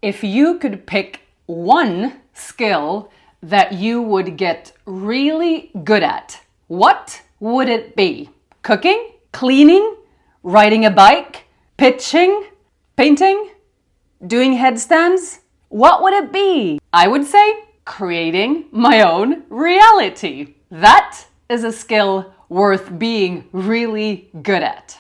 If you could pick one skill that you would get really good at, what would it be? Cooking? Cleaning? Riding a bike? Pitching? Painting? Doing headstands? What would it be? I would say creating my own reality. That is a skill worth being really good at.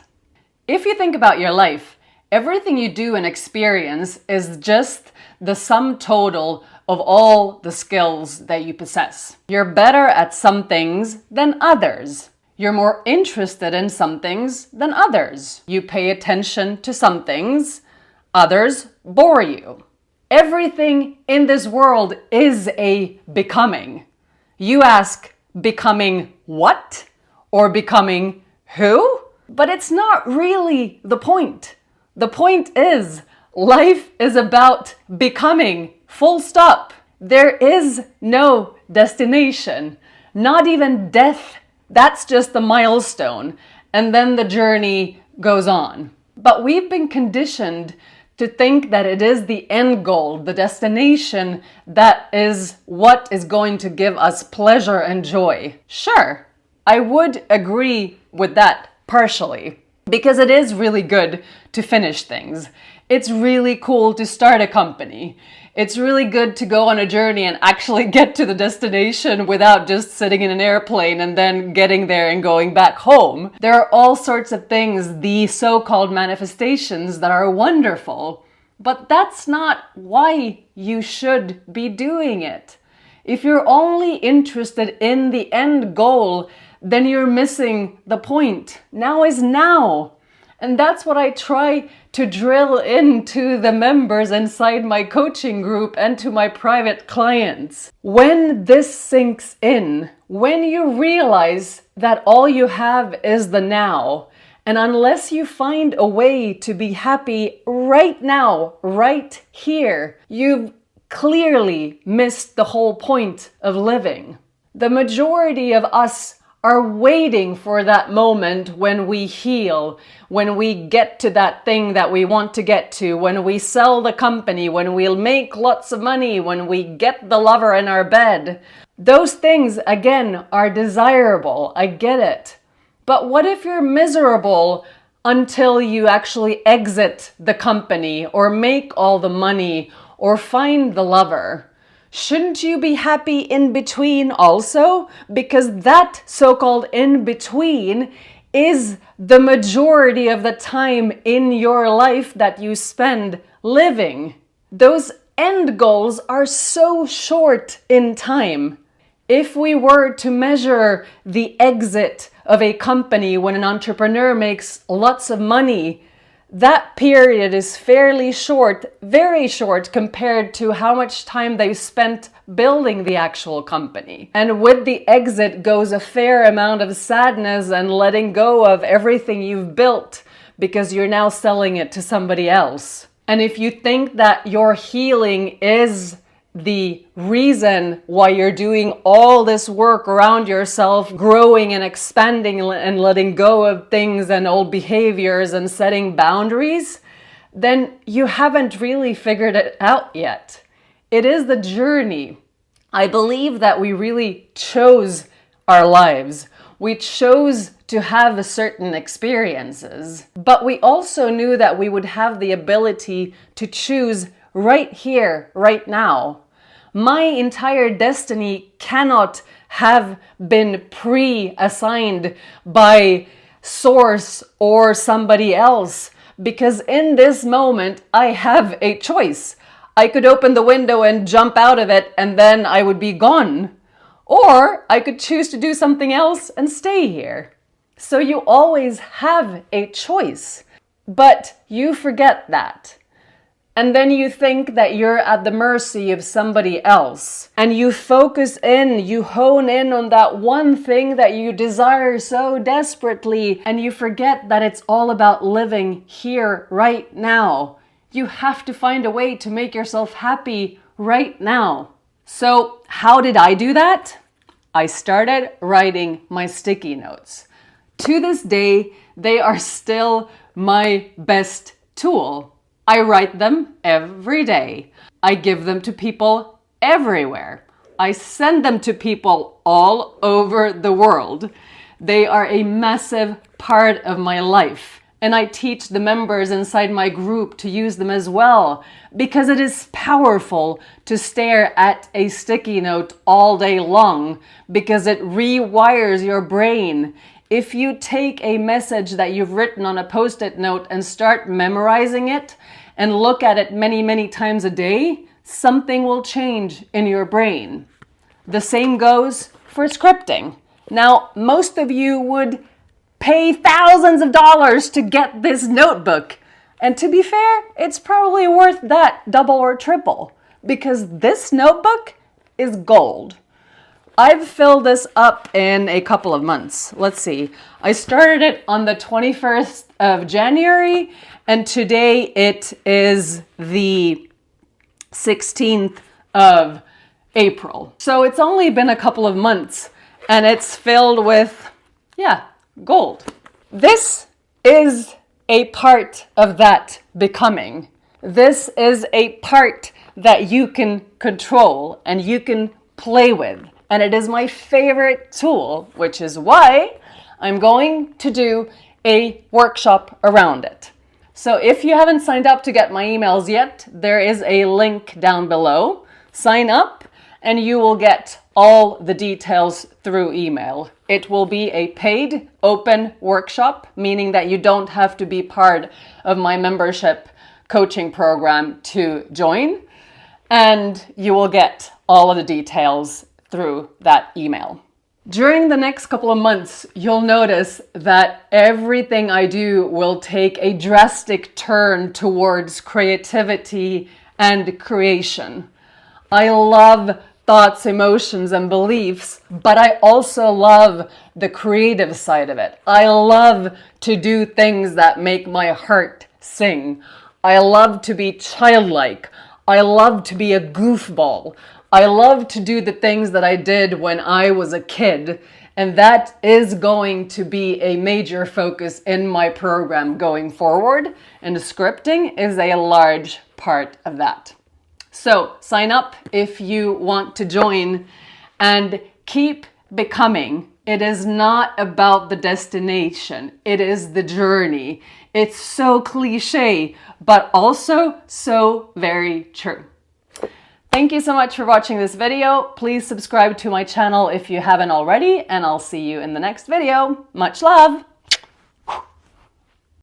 If you think about your life, everything you do and experience is just the sum total of all the skills that you possess. You're better at some things than others. You're more interested in some things than others. You pay attention to some things, others bore you. Everything in this world is a becoming. You ask, becoming what? Or becoming who? But it's not really the point. The point is, life is about becoming, full stop. There is no destination, not even death. That's just the milestone, and then the journey goes on. But we've been conditioned to think that it is the end goal, the destination, that is what is going to give us pleasure and joy. Sure, I would agree with that partially, because it is really good to finish things. It's really cool to start a company. It's really good to go on a journey and actually get to the destination without just sitting in an airplane and then getting there and going back home. There are all sorts of things, the so-called manifestations, that are wonderful. But that's not why you should be doing it. If you're only interested in the end goal, then you're missing the point. Now is now. And that's what I try to drill into the members inside my coaching group and to my private clients. When this sinks in, when you realize that all you have is the now, and unless you find a way to be happy right now, right here, you've clearly missed the whole point of living. The majority of us are waiting for that moment when we heal, when we get to that thing that we want to get to, when we sell the company, when we'll make lots of money, when we get the lover in our bed. Those things, again, are desirable. I get it. But what if you're miserable until you actually exit the company or make all the money or find the lover? Shouldn't you be happy in between also? Because that so-called in between is the majority of the time in your life that you spend living. Those end goals are so short in time. If we were to measure the exit of a company when an entrepreneur makes lots of money, that period is fairly short, very short, compared to how much time they've spent building the actual company. And with the exit goes a fair amount of sadness and letting go of everything you've built because you're now selling it to somebody else. And if you think that your healing is the reason why you're doing all this work around yourself, growing and expanding and letting go of things and old behaviors and setting boundaries, then you haven't really figured it out yet. It is the journey. I believe that we really chose our lives. We chose to have certain experiences, but we also knew that we would have the ability to choose right here, right now. My entire destiny cannot have been pre-assigned by source or somebody else, because in this moment I have a choice. I could open the window and jump out of it and then I would be gone. Or I could choose to do something else and stay here. So you always have a choice, but you forget that. And then you think that you're at the mercy of somebody else. And you focus in, you hone in on that one thing that you desire so desperately. And you forget that it's all about living here, right now. You have to find a way to make yourself happy right now. So how did I do that? I started writing my sticky notes. To this day, they are still my best tool. I write them every day. I give them to people everywhere. I send them to people all over the world. They are a massive part of my life. And I teach the members inside my group to use them as well, because it is powerful to stare at a sticky note all day long, because it rewires your brain. If you take a message that you've written on a post-it note and start memorizing it and look at it many, many times a day, something will change in your brain. The same goes for scripting. Now, most of you would pay thousands of dollars to get this notebook. And to be fair, it's probably worth that double or triple, because this notebook is gold. I've filled this up in a couple of months. Let's see. I started it on the 21st of January, and today it is the 16th of April. So it's only been a couple of months, and it's filled with, gold. This is a part of that becoming. This is a part that you can control and you can play with. And it is my favorite tool, which is why I'm going to do a workshop around it. So if you haven't signed up to get my emails yet, there is a link down below. Sign up and you will get all the details through email. It will be a paid open workshop, meaning that you don't have to be part of my membership coaching program to join, and you will get all of the details through that email. During the next couple of months, you'll notice that everything I do will take a drastic turn towards creativity and creation. I love thoughts, emotions, and beliefs, but I also love the creative side of it. I love to do things that make my heart sing. I love to be childlike. I love to be a goofball. I love to do the things that I did when I was a kid, and that is going to be a major focus in my program going forward, and scripting is a large part of that. So sign up if you want to join and keep becoming. It is not about the destination. It is the journey. It's so cliche, but also so very true. Thank you so much for watching this video. Please subscribe to my channel if you haven't already, and I'll see you in the next video. Much love.